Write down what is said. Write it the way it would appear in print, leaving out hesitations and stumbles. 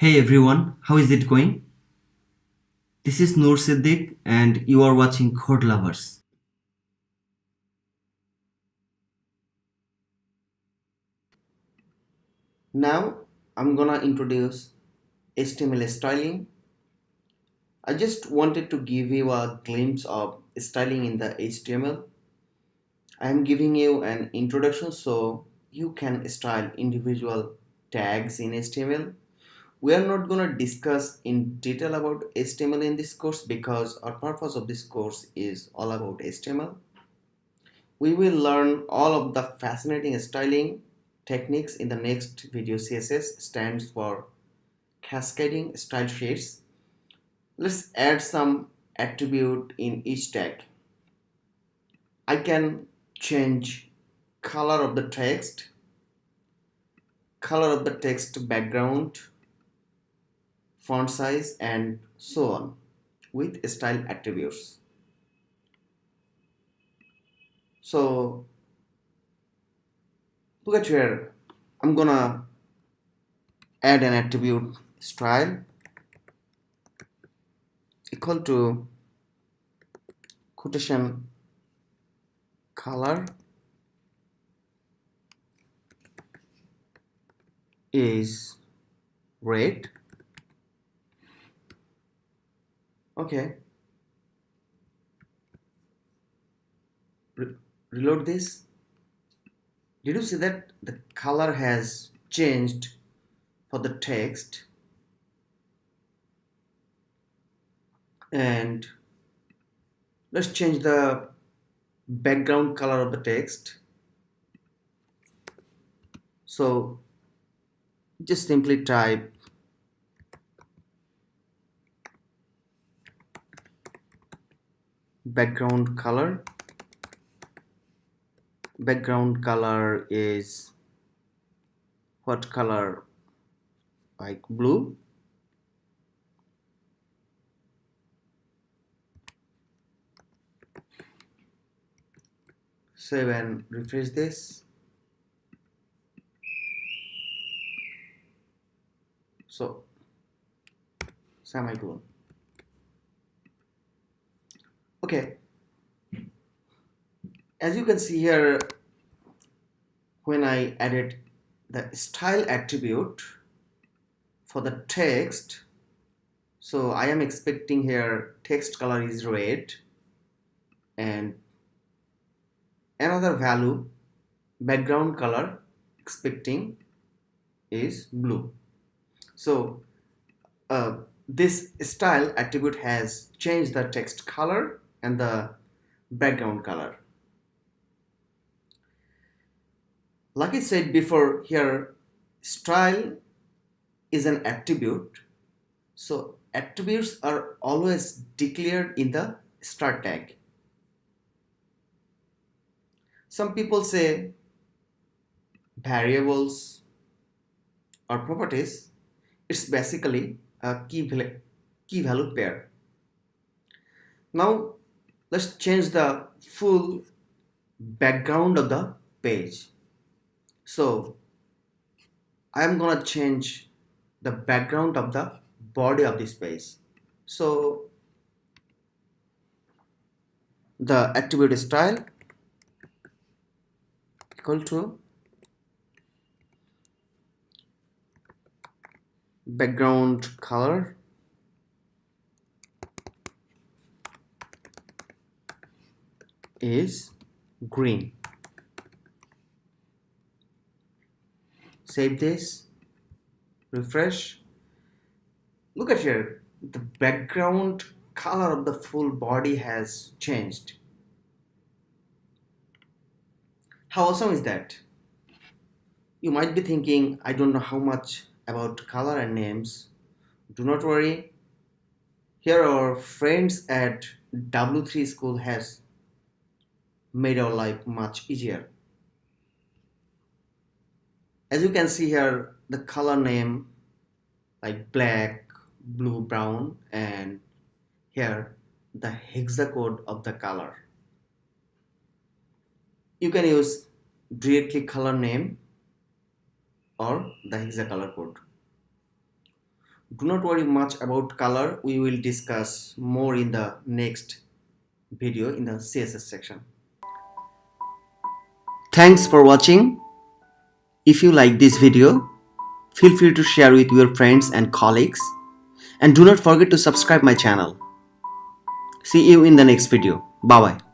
Hey everyone, how is it going? This is Noor Siddiq and you are watching Code Lovers. Now I'm gonna introduce HTML styling. I just wanted to give you a glimpse of styling in the HTML. I am giving you an introduction so you can style individual tags in HTML. We are not gonna discuss in detail about HTML in this course because our purpose of this course is all about HTML. We will learn all of the fascinating styling techniques in the next video. CSS stands for cascading style sheets. Let's add some attribute in each tag. I can change color of the text, color of the text background, font size, and so on with style attributes. So look at here. I'm gonna add an attribute style equal to quotation color is red. Okay, Re- reload this. Did you see that the color has changed for the text? And let's change the background color of the text. So just simply type background color. Background color is what color? Like blue. Save and refresh this. So semicolon. Okay, as you can see here, when I added the style attribute for the text, so I am expecting here text color is red and another value background color expecting is blue. So uh, this style attribute has changed the text color and the background color. Like I said before, here style is an attribute. So attributes are always declared in the start tag. Some people say variables or properties. It's basically a key value pair. Now let's change the full background of the page. So I am gonna change the background of the body of this page. So the attribute style equal to background color is green. Save this, refresh. Look at here, the background color of the full body has changed. How awesome is that? You might be thinking, I don't know how much about color and names. Do not worry. Here our friends at W3 School has made our life much easier. As you can see here, the color name like black, blue, brown, and here the hexacode of the color. You can use directly color name or the hexacolor code. Do not worry much about color. We will discuss more in the next video in the CSS section. Thanks for watching. If you like this video, feel free to share with your friends and colleagues. And do not forget to subscribe my channel. See you in the next video. Bye bye.